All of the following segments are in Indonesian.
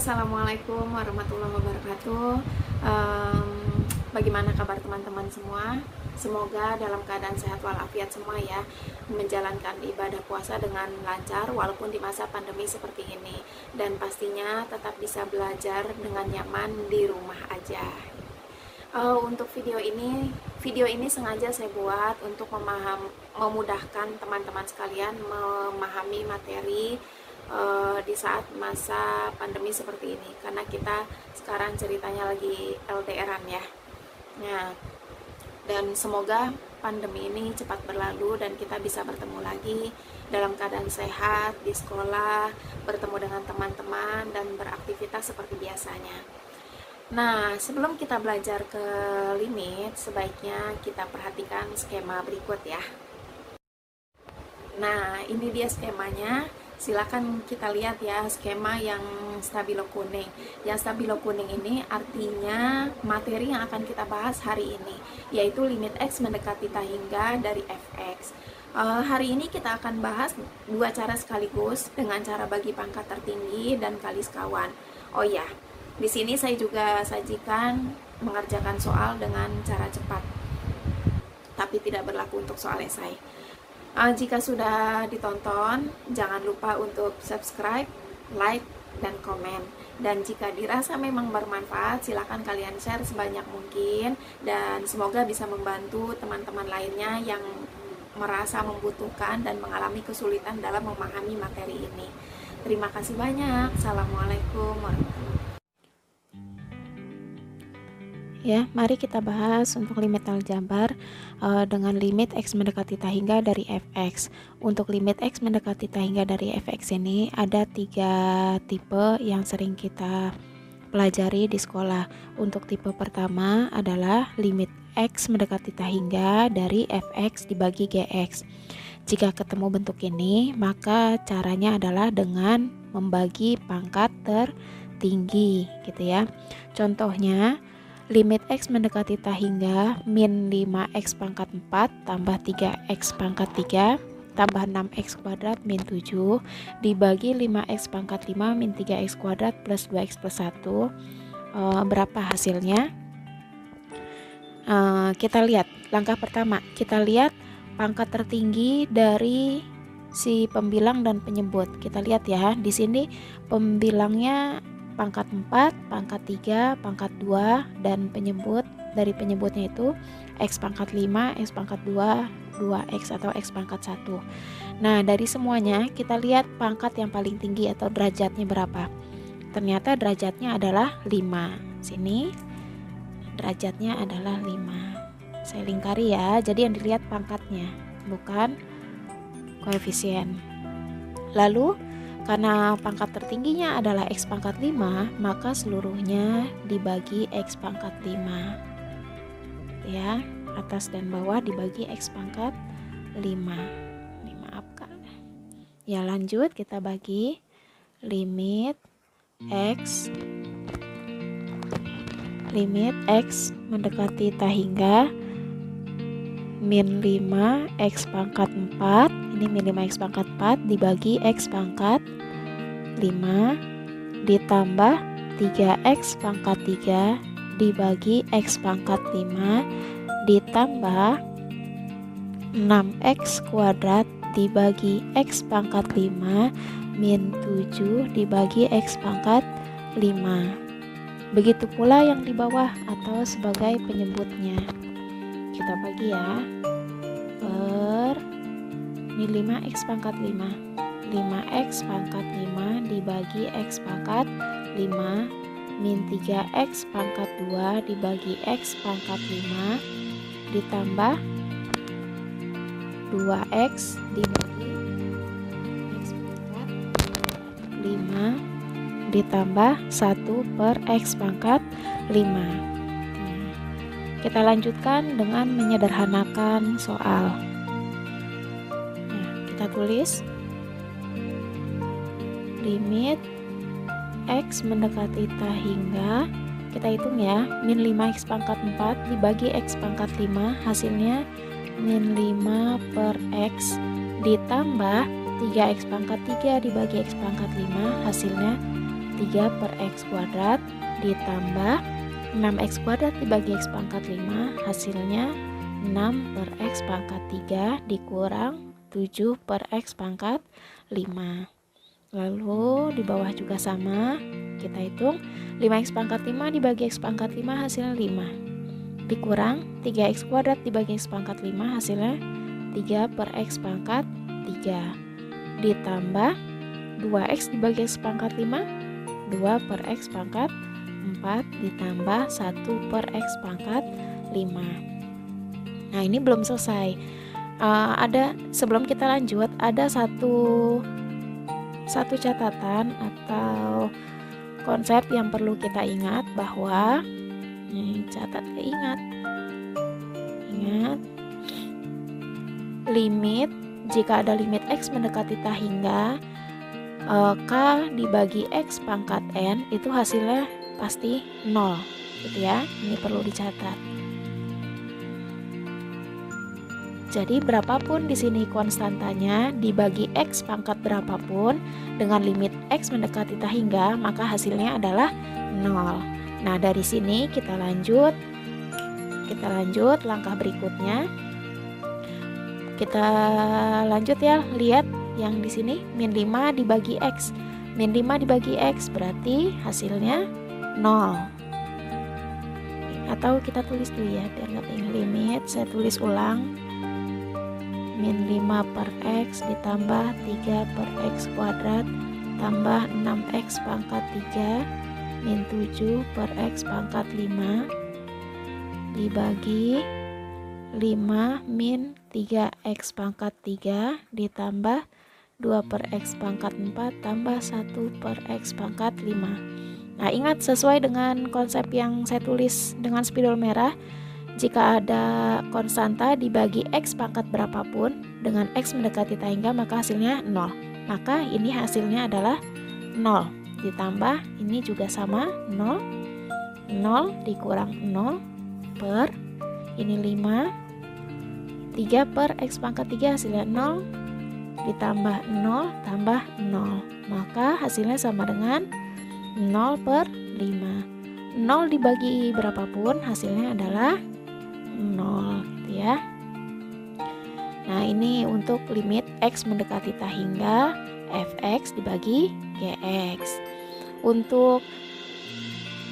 Assalamualaikum warahmatullahi wabarakatuh. Bagaimana kabar teman-teman semua? Semoga dalam keadaan sehat walafiat semua ya, menjalankan ibadah puasa dengan lancar walaupun di masa pandemi seperti ini, dan pastinya tetap bisa belajar dengan nyaman di rumah aja. Untuk video ini sengaja saya buat untuk memudahkan teman-teman sekalian memahami materi di saat masa pandemi seperti ini, karena kita sekarang ceritanya lagi LDRan ya. Nah, dan semoga pandemi ini cepat berlalu dan kita bisa bertemu lagi dalam keadaan sehat di sekolah, bertemu dengan teman-teman dan beraktivitas seperti biasanya. Nah, sebelum kita belajar ke limit, sebaiknya kita perhatikan skema berikut ya. Nah, ini dia skemanya. Silakan kita lihat ya, skema yang stabilo kuning. Yang stabilo kuning ini artinya materi yang akan kita bahas hari ini, yaitu limit X mendekati tak hingga dari fx. Hari ini kita akan bahas dua cara sekaligus, dengan cara bagi pangkat tertinggi dan kali sekawan. Oh ya, di sini saya juga sajikan mengerjakan soal dengan cara cepat, tapi tidak berlaku untuk soal esai. Jika sudah ditonton, jangan lupa untuk subscribe, like, dan komen. Dan jika dirasa memang bermanfaat, silakan kalian share sebanyak mungkin, dan semoga bisa membantu teman-teman lainnya yang merasa membutuhkan dan mengalami kesulitan dalam memahami materi ini. Terima kasih banyak. Assalamualaikum warahmatullahi wabarakatuh. Ya, mari kita bahas untuk limit aljabar dengan limit X mendekati tak hingga dari fx. Untuk limit X mendekati tak hingga dari fx ini ada 3 tipe yang sering kita pelajari di sekolah. Untuk tipe pertama adalah limit X mendekati tak hingga dari fx dibagi gx. Jika ketemu bentuk ini, maka caranya adalah dengan membagi pangkat tertinggi gitu ya. Contohnya, limit X mendekati tak hingga min 5x pangkat 4 tambah 3x pangkat 3 tambah 6x kuadrat min 7 dibagi 5x pangkat 5 min 3x kuadrat plus 2x plus 1. Berapa hasilnya? Kita lihat langkah pertama, kita lihat pangkat tertinggi dari si pembilang dan penyebut. Kita lihat ya, di sini pembilangnya pangkat 4, pangkat 3, pangkat 2, dan penyebut dari penyebutnya itu X pangkat 5, X pangkat 2, 2X atau X pangkat 1. Nah, dari semuanya kita lihat pangkat yang paling tinggi atau derajatnya berapa. Ternyata derajatnya adalah 5. Sini derajatnya adalah 5. Saya lingkari ya, jadi yang dilihat pangkatnya, bukan koefisien. Lalu karena pangkat tertingginya adalah X pangkat 5, maka seluruhnya dibagi X pangkat 5. Ya, atas dan bawah dibagi X pangkat 5. Dimaafkan. Ya, lanjut kita bagi limit X mendekati tak hingga min 5 X pangkat 4. Ini min 5 X pangkat 4 dibagi X pangkat 5 ditambah 3x pangkat 3 dibagi x pangkat 5 ditambah 6x kuadrat dibagi x pangkat 5 min 7 dibagi x pangkat 5. Begitu pula yang di bawah atau sebagai penyebutnya. Kita bagi ya per min 5x pangkat 5. 5x pangkat 5 dibagi x pangkat 5 min 3x pangkat 2 dibagi x pangkat 5 ditambah 2x dibagi x pangkat 5 ditambah 1 per x pangkat 5. Kita lanjutkan dengan menyederhanakan soal. Nah, kita tulis limit X mendekati tak hingga, kita hitung ya, min 5x pangkat 4 dibagi x pangkat 5, hasilnya min 5 per x ditambah 3x pangkat 3 dibagi x pangkat 5, hasilnya 3 per X kuadrat ditambah 6X kuadrat dibagi X pangkat 5, hasilnya 6 per X pangkat 3 dikurang 7 per X pangkat 5. Lalu di bawah juga sama, kita hitung 5X pangkat 5 dibagi X pangkat 5 hasilnya 5 dikurang 3X kuadrat dibagi X pangkat 5 hasilnya 3 per X pangkat 3 ditambah 2X dibagi X pangkat 5 2 per X pangkat 4 ditambah 1 per X pangkat 5. Nah, ini belum selesai. Sebelum kita lanjut, ada satu catatan atau konsep yang perlu kita ingat, bahwa ingat limit, jika ada limit X mendekati tak hingga K dibagi X pangkat N, itu hasilnya pasti 0 gitu ya. Ini perlu dicatat. Jadi berapapun di sini konstantanya dibagi X pangkat berapapun dengan limit X mendekati tak hingga, maka hasilnya adalah 0. Nah, dari sini kita lanjut langkah berikutnya. Kita lanjut ya, lihat yang di sini min 5 dibagi X. Min 5 dibagi X berarti hasilnya 0. Atau kita tulis dulu ya biar nggak ingat limit. Saya tulis ulang. Min 5 per X ditambah 3 per X kuadrat tambah 6X pangkat 3 min 7 per X pangkat 5 dibagi 5 min 3X pangkat 3 ditambah 2 per X pangkat 4 tambah 1 per X pangkat 5. Nah, ingat sesuai dengan konsep yang saya tulis dengan spidol merah, jika ada konstanta dibagi X pangkat berapapun dengan X mendekati tak hingga, maka hasilnya 0. Maka ini hasilnya adalah 0. Ditambah ini juga sama 0. 0 dikurang 0 per ini 5. 3 per X pangkat 3 hasilnya 0. Ditambah 0 tambah 0. Maka hasilnya sama dengan 0 per 5. 0 dibagi berapapun hasilnya adalah 0 gitu ya. Nah, ini untuk limit X mendekati tak hingga fx dibagi gx. Untuk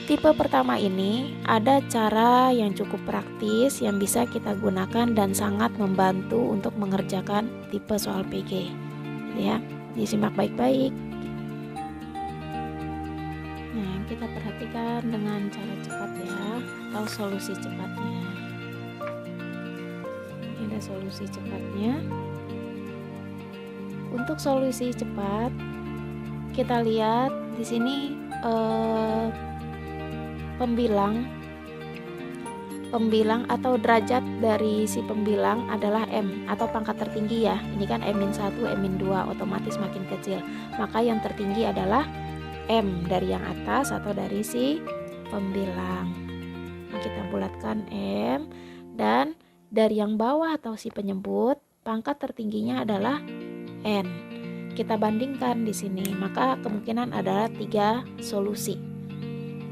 tipe pertama ini ada cara yang cukup praktis yang bisa kita gunakan dan sangat membantu untuk mengerjakan tipe soal PG gitu ya. Disimak baik-baik. Nah, kita perhatikan dengan cara cepat ya, atau solusi cepatnya. Ini ada solusi cepatnya. Untuk solusi cepat, kita lihat di sini pembilang atau derajat dari si pembilang adalah M atau pangkat tertinggi ya. Ini kan M-1, M-2 otomatis makin kecil. Maka yang tertinggi adalah M dari yang atas atau dari si pembilang. Nah, kita bulatkan M, dan dari yang bawah atau si penyebut pangkat tertingginya adalah N. Kita bandingkan di sini, maka kemungkinan adalah 3 solusi.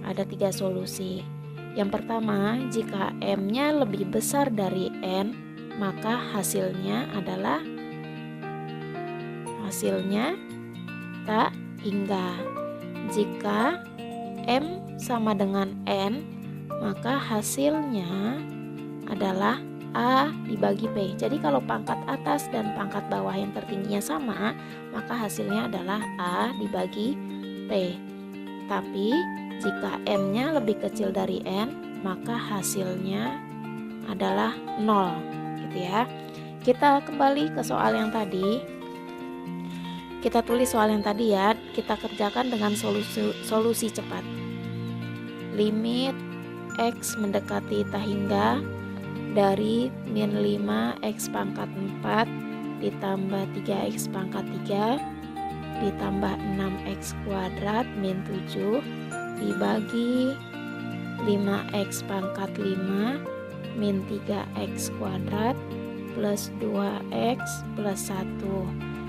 Ada 3 solusi. Yang pertama, jika M-nya lebih besar dari N, maka hasilnya tak hingga. Jika M sama dengan N, maka hasilnya adalah A dibagi P. Jadi kalau pangkat atas dan pangkat bawah yang tertingginya sama, maka hasilnya adalah A dibagi P. Tapi jika M-nya lebih kecil dari N, maka hasilnya adalah 0 gitu ya. Kita kembali ke soal yang tadi. Kita tulis soal yang tadi ya, kita kerjakan dengan solusi cepat. Limit X mendekati tak hingga dari min 5 X pangkat 4 ditambah 3X pangkat 3 ditambah 6X kuadrat min 7 dibagi 5X pangkat 5 min 3X kuadrat plus 2X plus 1.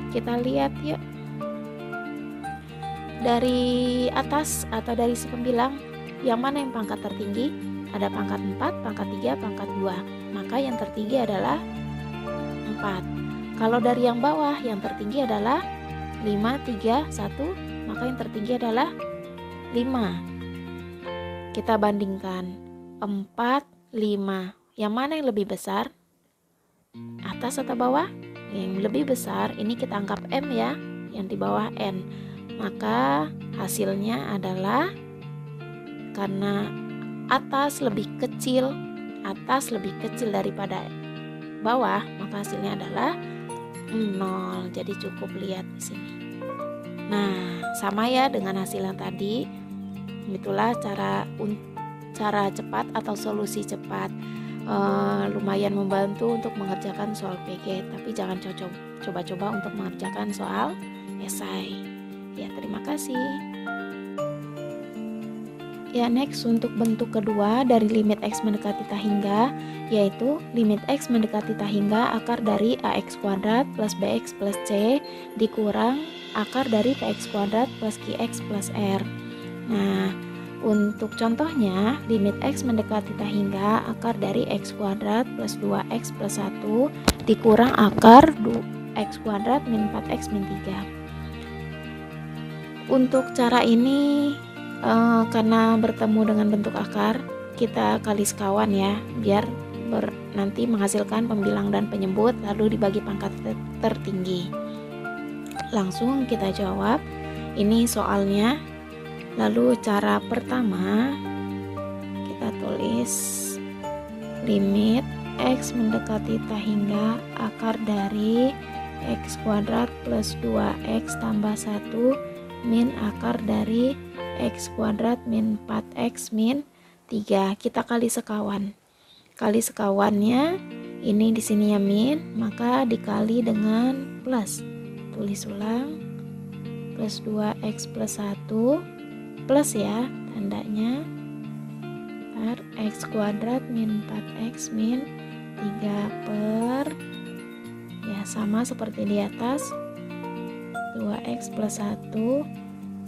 Kita lihat yuk. dari atas atau dari si pembilang, yang mana yang pangkat tertinggi? Ada pangkat 4, pangkat 3, pangkat 2. Maka yang tertinggi adalah 4. Kalau dari yang bawah, yang tertinggi adalah 5, 3, 1. Maka yang tertinggi adalah 5. Kita bandingkan 4, 5. Yang mana yang lebih besar? Atas atau bawah? Yang lebih besar ini kita anggap M ya, yang di bawah N. Maka hasilnya adalah, karena atas lebih kecil daripada bawah, maka hasilnya adalah 0. Jadi cukup lihat di sini. Nah, sama ya dengan hasil yang tadi. Itulah cara cepat atau solusi cepat. Lumayan membantu untuk mengerjakan soal PG, tapi jangan coba-coba untuk mengerjakan soal esai. Ya, terima kasih. Ya, next untuk bentuk kedua dari limit X mendekati tak hingga, yaitu limit X mendekati tak hingga akar dari AX kuadrat plus BX plus C dikurang akar dari PX kuadrat plus QX plus R. Nah, untuk contohnya, limit X mendekati tak hingga akar dari X kuadrat plus 2X plus 1 dikurang akar X kuadrat min 4X min 3. Untuk cara ini, karena bertemu dengan bentuk akar, kita kali sekawan ya, biar nanti menghasilkan pembilang dan penyebut lalu dibagi pangkat tertinggi. Langsung kita jawab. Ini soalnya. Lalu cara pertama, kita tulis limit X mendekati tak hingga akar dari X kuadrat plus 2X tambah 1 min akar dari X kuadrat min 4X min 3. Kita kali sekawan. Kali sekawannya ini di sini ya min, maka dikali dengan plus. Tulis ulang. Plus 2X plus 1 plus ya tandanya per X kuadrat min 4X min 3 per, ya sama seperti di atas, 2X plus 1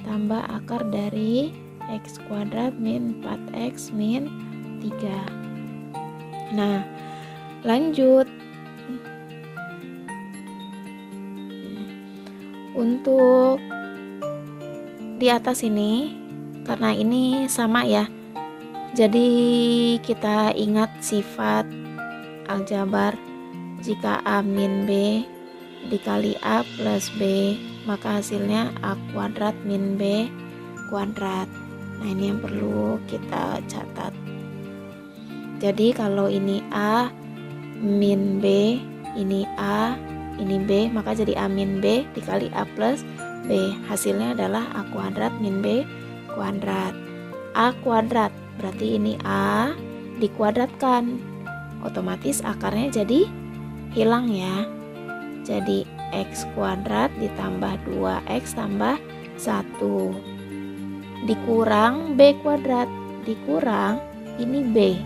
tambah akar dari X kuadrat min 4X min 3. Nah, lanjut. Untuk di atas ini, karena ini sama ya, jadi kita ingat sifat aljabar. Jika A min B dikali A plus B, maka hasilnya A kuadrat min B kuadrat. Nah, ini yang perlu kita catat. Jadi kalau ini A min B, ini A, ini B, maka jadi A min B dikali A plus B. Hasilnya adalah A kuadrat min B kuadrat. A kuadrat berarti ini A dikuadratkan, otomatis akarnya jadi hilang ya. Jadi X kuadrat ditambah 2X tambah 1 dikurang B kuadrat, dikurang ini B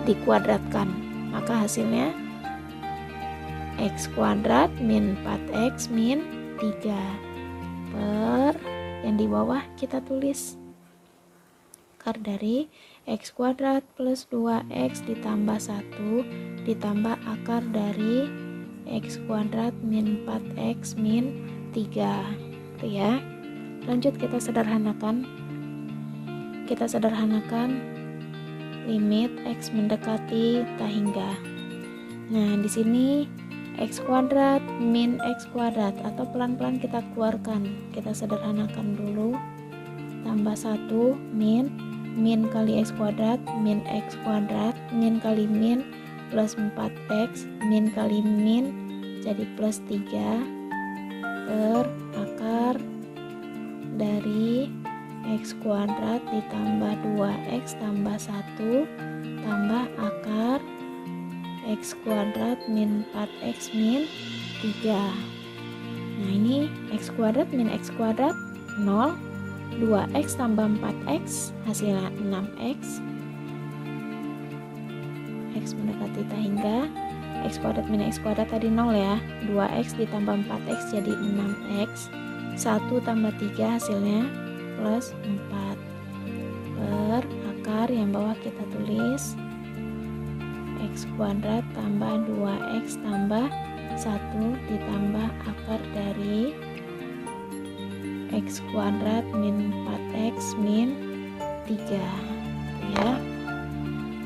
dikuadratkan, maka hasilnya X kuadrat min 4X min 3 per, yang di bawah kita tulis akar dari X kuadrat plus 2X ditambah 1 ditambah akar dari X kuadrat min 4X min 3. Itu ya. Lanjut kita sederhanakan. Limit X mendekati tak hingga. Nah, di sini X kuadrat min X kuadrat, atau pelan-pelan kita keluarkan. Kita sederhanakan dulu. Tambah 1 min kali X kuadrat min X kuadrat min kali min plus 4X min kali min jadi plus 3 per akar dari X kuadrat ditambah 2X tambah 1 tambah akar X kuadrat min 4X min 3. Nah, ini X kuadrat min X kuadrat 0, 2X tambah 4X hasilnya 6X. X mendekati tak hingga, X kuadrat min X kuadrat tadi 0 ya, 2X ditambah 4X jadi 6X, 1 tambah 3 hasilnya plus 4 per akar yang bawah kita tulis x kuadrat tambah 2x tambah 1 ditambah akar dari x kuadrat min 4x min 3 ya.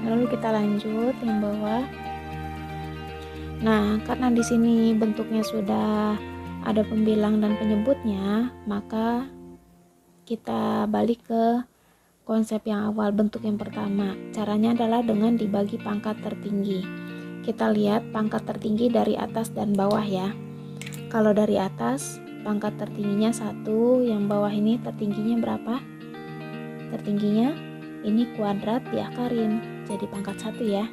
Lalu kita lanjut yang bawah. Nah, karena di sini bentuknya sudah ada pembilang dan penyebutnya, maka kita balik ke konsep yang awal, bentuk yang pertama. Caranya adalah dengan dibagi pangkat tertinggi. Kita lihat pangkat tertinggi dari atas dan bawah ya. Kalau dari atas, pangkat tertingginya 1, yang bawah ini tertingginya berapa? Tertingginya ini kuadrat diakarin jadi pangkat 1 ya.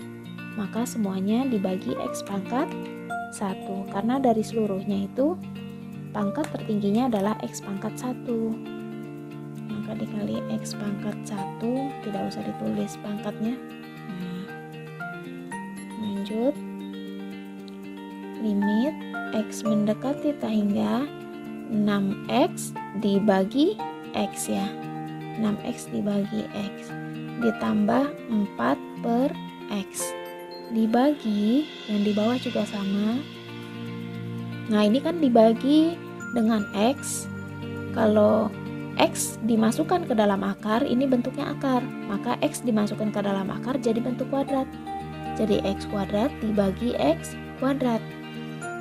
Maka semuanya dibagi x pangkat 1, karena dari seluruhnya itu pangkat tertingginya adalah x pangkat 1, maka dikali x pangkat 1, tidak usah ditulis pangkatnya. Lanjut, limit x mendekati tak hingga 6x dibagi x ya, 6x dibagi x ditambah 4 per x dibagi yang di bawah juga sama. Nah, ini kan dibagi dengan x. Kalau x dimasukkan ke dalam akar, ini bentuknya akar, maka x dimasukkan ke dalam akar jadi bentuk kuadrat. Jadi x kuadrat dibagi x kuadrat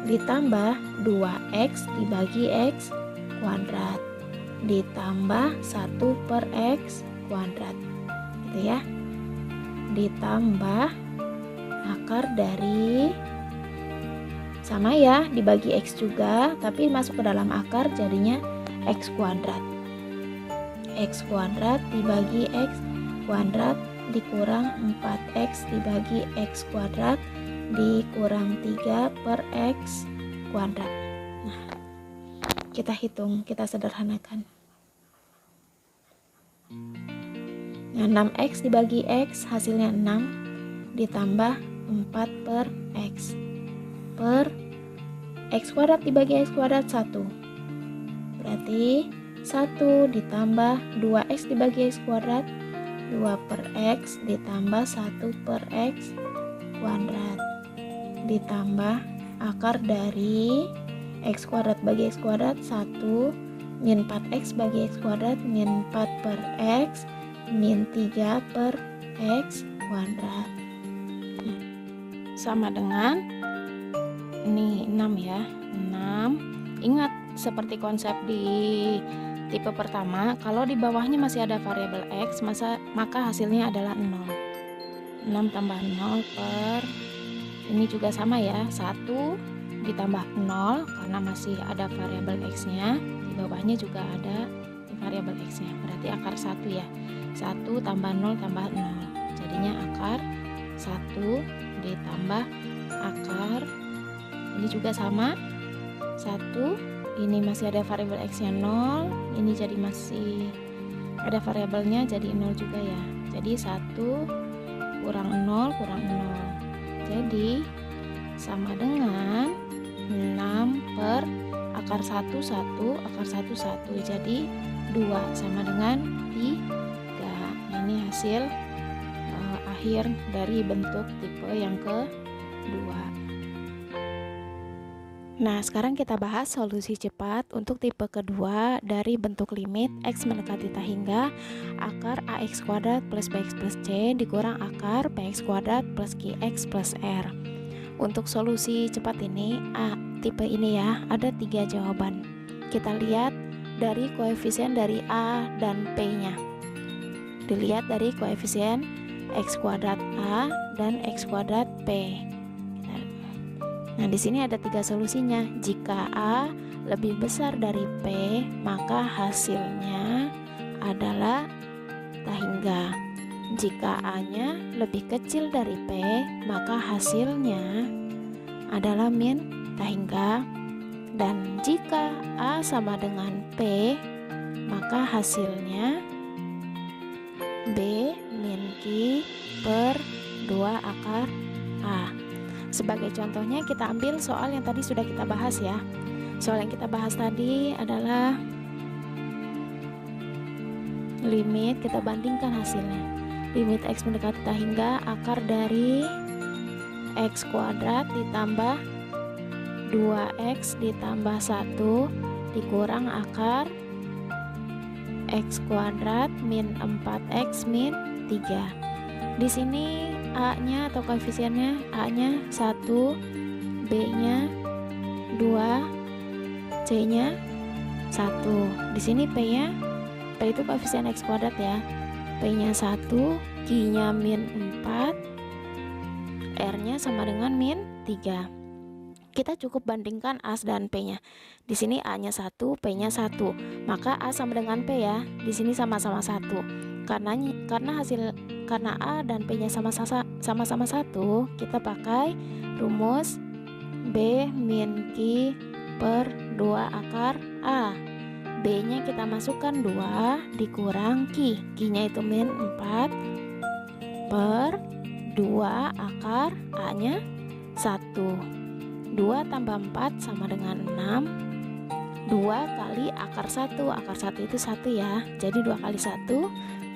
ditambah 2x dibagi x kuadrat ditambah 1 per x kuadrat gitu ya, ditambah akar dari, sama ya, dibagi x juga tapi masuk ke dalam akar jadinya x kuadrat. X kuadrat dibagi x kuadrat dikurang 4x dibagi x kuadrat dikurang 3 per x kuadrat. Nah, kita hitung, kita sederhanakan. Nah, 6x dibagi x hasilnya 6 ditambah 4 per x kuadrat dibagi x kuadrat 1, berarti 1 ditambah 2x dibagi x kuadrat 2 per x ditambah 1 per x kuadrat ditambah akar dari x kuadrat bagi x kuadrat 1 min 4x bagi x kuadrat min 4 per x min 3 per x kuadrat sama dengan ini 6 ya, 6. Ingat seperti konsep di tipe pertama, kalau di bawahnya masih ada variabel x, maka hasilnya adalah 0. 6 tambah 0 per, ini juga sama ya, 1 ditambah 0 karena masih ada variabel x-nya, di bawahnya juga ada variabel x-nya, berarti akar 1 ya. 1 tambah 0 tambah 0, jadinya akar 1 ditambah akar, ini juga sama, 1, ini masih ada variabel x-nya 0, ini jadi masih ada variabelnya jadi 0 juga ya. Jadi 1 kurang 0 kurang 0, jadi sama dengan 6 per akar 1 1 akar 1 1, jadi 2 sama dengan 3. Nah, ini hasil akhir dari bentuk tipe yang kedua. Nah, sekarang kita bahas solusi cepat untuk tipe kedua dari bentuk limit x mendekati tak hingga akar ax kuadrat plus bx plus c dikurang akar bx kuadrat plus qx plus r. Untuk solusi cepat ini, tipe ini ya, ada 3 jawaban. Kita lihat dari koefisien dari a dan p-nya. Dilihat dari koefisien x kuadrat a dan x kuadrat p. Nah, di sini ada 3 solusinya. Jika A lebih besar dari P, maka hasilnya adalah tak hingga. Jika A-nya lebih kecil dari P, maka hasilnya adalah min tak hingga. Dan jika A sama dengan P, maka hasilnya B min Q per 2 akar A. Sebagai contohnya kita ambil soal yang tadi sudah kita bahas ya. Soal yang kita bahas tadi adalah limit, kita bandingkan hasilnya. Limit X mendekati tak hingga akar dari X kuadrat ditambah 2X ditambah 1 dikurang akar X kuadrat min 4X min 3. Di sini A-nya atau koefisiennya, A-nya 1, B-nya 2, C-nya 1. Di sini P-nya, P itu koefisien X kuadrat ya. P-nya 1, Q-nya min 4, R-nya sama dengan min 3. Kita cukup bandingkan A dan P-nya. Di sini A-nya 1, P-nya 1. Maka A sama dengan P ya. Di sini sama-sama 1. Karena A dan P-nya sama-sama 1, kita pakai rumus B min Q per 2 akar A. B-nya kita masukkan 2 dikurang Q. Q-nya itu min 4 per 2 akar A-nya 1. 2 tambah 4 sama dengan 6. 2 kali akar 1. Akar 1 itu 1 ya. Jadi 2 kali 1,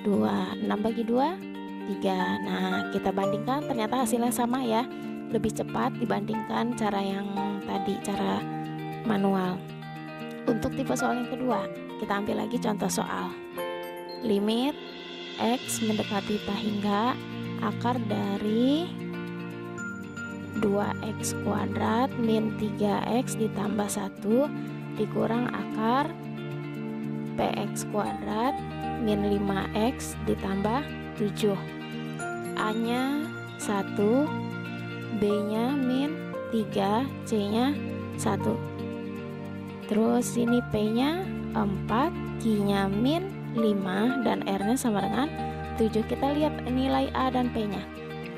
2. 6 bagi 2, 3. Nah, kita bandingkan, ternyata hasilnya sama ya. Lebih cepat dibandingkan cara yang tadi, cara manual. Untuk tipe soal yang kedua, kita ambil lagi contoh soal. Limit X mendekati tak hingga akar dari 2X kuadrat min 3X ditambah 1 dikurang akar PX kuadrat min 5X ditambah 7. A-nya 1, B-nya min 3, C-nya 1. Terus ini P-nya 4, Q-nya min 5, dan R-nya sama dengan 7. Kita lihat nilai A dan P-nya.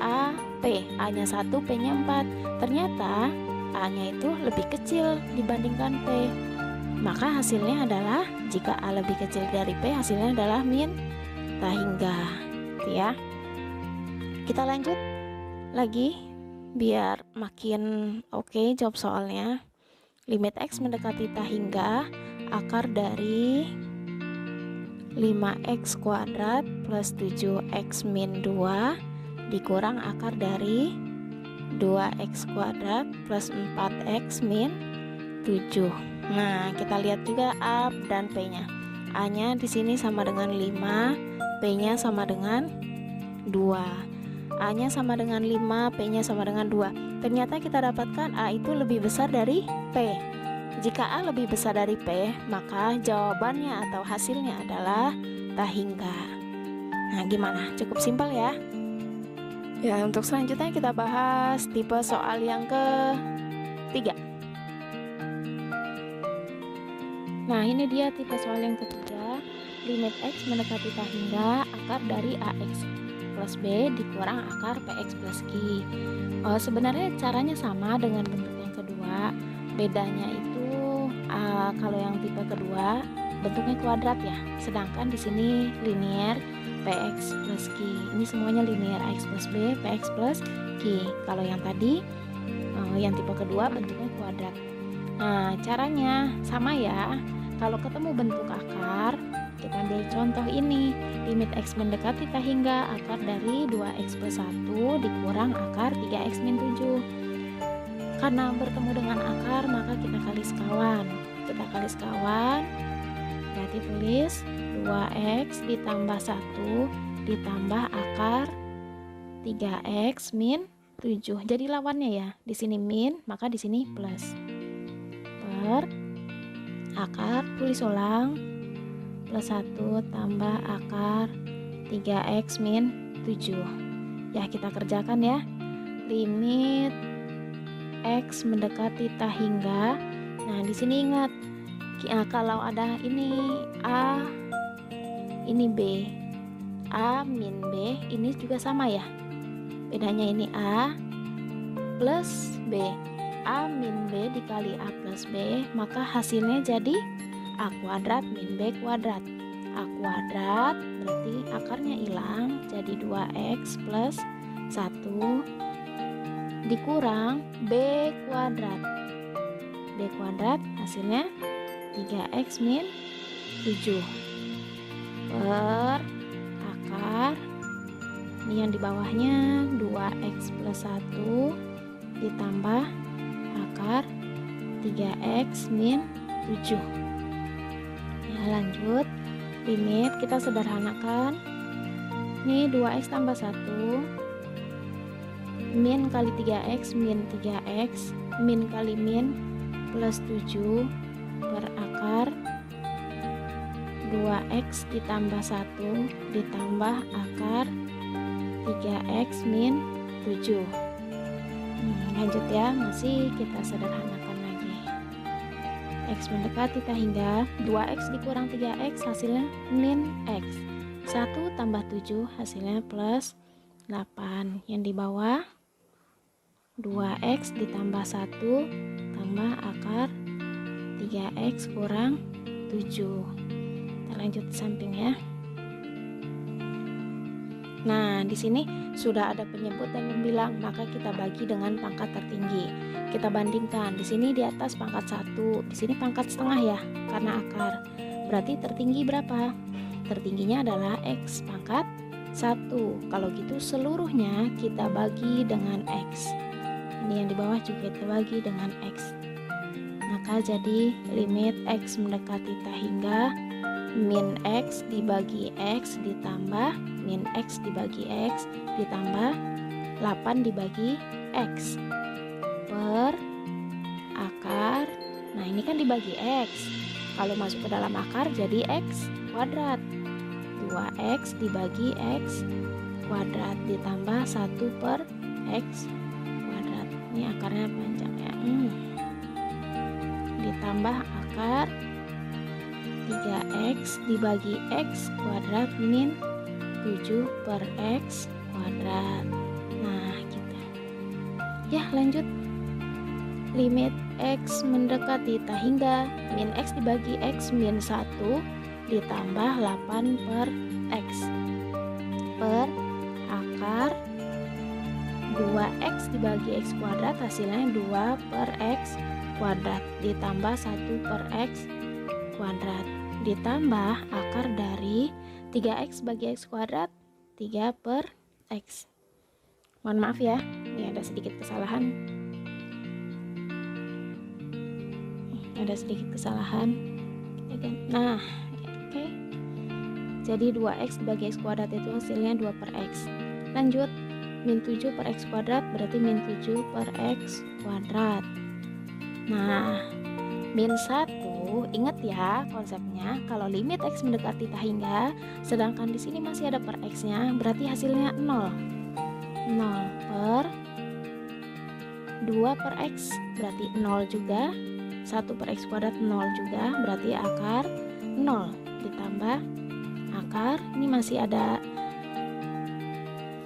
A, P, A-nya 1, P-nya 4. Ternyata A-nya itu lebih kecil dibandingkan P. Maka hasilnya adalah, jika A lebih kecil dari P, hasilnya adalah min tak hingga. Gitu ya. Kita lanjut lagi biar makin oke jawab soalnya. Limit X mendekati tak hingga akar dari 5X kuadrat plus 7X min 2 dikurang akar dari 2X kuadrat plus 4X min 7. Nah, kita lihat juga A dan P-nya. A-nya di sini sama dengan 5, P-nya sama dengan 2. A-nya sama dengan 5, P-nya sama dengan 2. Ternyata kita dapatkan A itu lebih besar dari P. Jika A lebih besar dari P, maka jawabannya atau hasilnya adalah tak hingga. Nah, gimana? Cukup simpel ya? Ya, untuk selanjutnya kita bahas tipe soal yang ketiga. Nah, ini dia tipe soal yang ketiga. Limit X mendekati tak hingga akar dari AX plus B dikurang akar PX plus Q. Sebenarnya caranya sama dengan bentuk yang kedua. Bedanya itu kalau yang tipe kedua bentuknya kuadrat ya, sedangkan di sini linear PX plus Q. Ini semuanya linear X plus B, PX plus Q. Kalau yang tadi yang tipe kedua bentuknya kuadrat. Nah, caranya sama ya. Kalau ketemu bentuk akar, kita ambil contoh ini. Limit X mendekati tak hingga akar dari 2X plus 1 dikurang akar 3X min 7. Karena bertemu dengan akar, maka kita kali sekawan. Kita kali sekawan, berarti tulis 2X ditambah 1 ditambah akar 3X min 7. Jadi lawannya ya, di sini min, maka di sini plus. Per akar, tulis ulang, plus 1 tambah akar 3X min 7. Ya, kita kerjakan ya. Limit X mendekati tak hingga. Nah, di sini ingat, kalau ada ini A, ini B, A min B, ini juga sama ya. Bedanya ini A plus B. A min B dikali A plus B, maka hasilnya jadi A kuadrat min B kuadrat. A kuadrat berarti akarnya hilang, jadi 2X plus 1 dikurang B kuadrat. B kuadrat hasilnya 3X min 7. per akar, ini yang di bawahnya 2x plus 1 ditambah akar 3x min 7. Ya, lanjut, limit kita sederhanakan. Ini 2x tambah 1 min kali 3x min 3x min kali min plus 7 per akar 2x ditambah 1 ditambah akar 3x min 7. Lanjut ya, masih kita sederhanakan lagi. X mendekati tak hingga 2x dikurang 3x hasilnya min x. 1 tambah 7 hasilnya plus 8. Yang di bawah 2x ditambah 1 tambah akar 3x kurang 7. Kita lanjut samping ya. Nah, di sini sudah ada penyebut dan pembilang, maka kita bagi dengan pangkat tertinggi. Kita bandingkan. Di sini di atas pangkat 1, di sini pangkat setengah ya, karena akar. Berarti tertinggi berapa? Tertingginya adalah x pangkat 1. Kalau gitu seluruhnya kita bagi dengan x. Ini yang di bawah juga kita bagi dengan x. Maka jadi limit x mendekati tak hingga min x dibagi x ditambah min x dibagi x ditambah 8 dibagi x per akar. Nah, ini kan dibagi x. Kalau masuk ke dalam akar jadi x kuadrat. 2x dibagi x kuadrat ditambah 1 per x kuadrat. Ini akarnya panjang ya. Ditambah akar 3x dibagi x kuadrat min 7 per x kuadrat. Nah, gitu. Ya, lanjut. Limit x mendekati tak hingga min x dibagi x min 1 ditambah 8 per x per akar 2x dibagi x kuadrat hasilnya 2 per x kuadrat ditambah 1 per x kuadrat ditambah akar dari 3x bagi x kuadrat 3 per x. Mohon maaf ya, ini ada sedikit kesalahan. Nah, oke. Jadi 2x bagi x kuadrat itu hasilnya 2 per x. Lanjut, min 7 per x kuadrat berarti min 7 per x kuadrat. Nah, min 1, ingat ya konsepnya, kalau limit x mendekati tak hingga, sedangkan di sini masih ada per x-nya, berarti hasilnya 0. 0 per 2 per x berarti 0 juga. 1 per x kuadrat 0 juga, berarti akar 0 ditambah akar, ini masih ada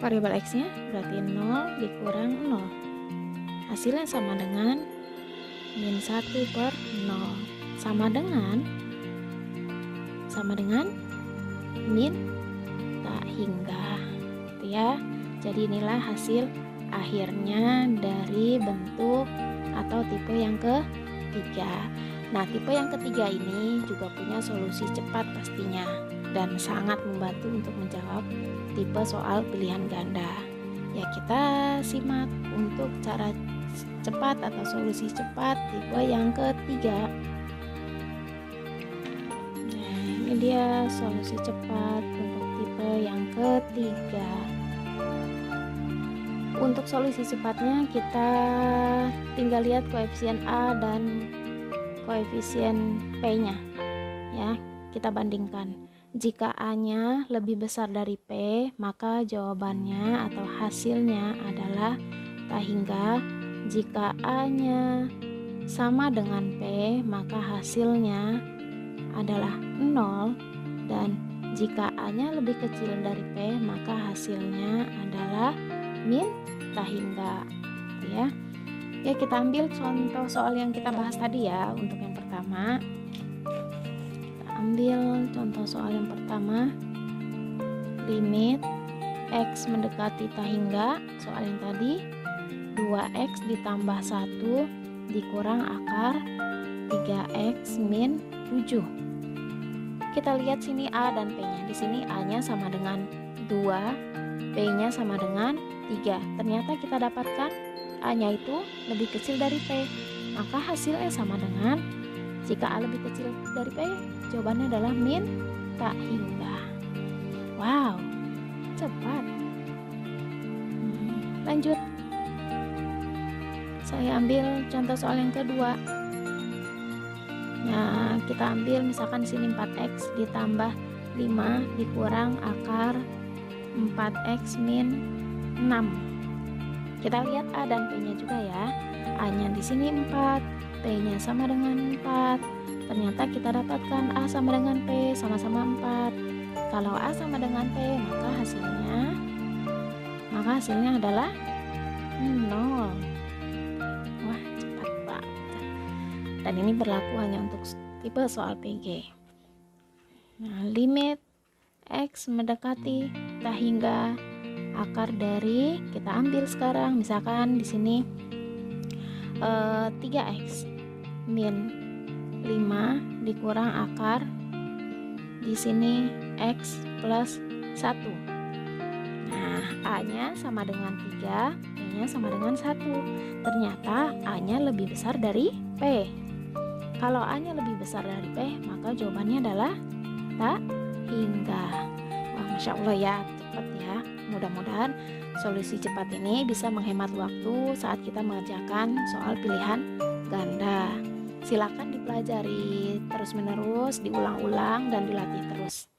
variabel x-nya, berarti 0 dikurang 0. Hasilnya sama dengan min 1 per 0 sama dengan min tak hingga, gitu ya. Jadi inilah hasil akhirnya dari bentuk atau tipe yang ketiga. Nah, tipe yang ketiga ini juga punya solusi cepat pastinya dan sangat membantu untuk menjawab tipe soal pilihan ganda. Ya, kita simak untuk cara cepat atau solusi cepat tipe yang ketiga. Nah, ini dia solusi cepat untuk tipe yang ketiga. Untuk solusi cepatnya kita tinggal lihat koefisien A dan koefisien P-nya ya, kita bandingkan. Jika A-nya lebih besar dari P, maka jawabannya atau hasilnya adalah tak hingga. Jika A-nya sama dengan P, maka hasilnya adalah 0, dan jika A-nya lebih kecil dari P, maka hasilnya adalah min tak hingga, ya. Ya, kita ambil contoh soal yang kita bahas tadi ya. Untuk yang pertama, kita ambil contoh soal yang pertama, limit x mendekati tak hingga. Soal yang tadi 2x ditambah 1 dikurang akar 3x min 7. Kita lihat sini A dan P-nya. Di sini A-nya sama dengan 2, P-nya sama dengan 3. Ternyata kita dapatkan A-nya itu lebih kecil dari P. Maka hasilnya sama dengan, jika A lebih kecil dari P, jawabannya adalah min tak hingga. Wow, cepat. Lanjut. Saya ambil contoh soal yang kedua. Nah, kita ambil misalkan di sini 4x ditambah 5 dikurang akar 4x min 6. Kita lihat A dan P-nya juga ya. A-nya di sini 4, P-nya sama dengan 4. Ternyata kita dapatkan A sama dengan P sama-sama 4. Kalau A sama dengan P, maka hasilnya adalah 0. Wah, cepat banget. Dan ini berlaku hanya untuk tipe soal PG. Nah, limit X mendekati tak hingga akar dari, kita ambil sekarang misalkan di sini 3x min 5 dikurang akar di sini x plus 1. Nah, A-nya sama dengan 3, P-nya sama dengan 1. Ternyata A-nya lebih besar dari P. Kalau A-nya lebih besar dari P, maka jawabannya adalah tak hingga. Wah, Masya Allah ya, cepat ya. Mudah-mudahan solusi cepat ini bisa menghemat waktu saat kita mengerjakan soal pilihan ganda. Silakan dipelajari terus-menerus, diulang-ulang dan dilatih terus.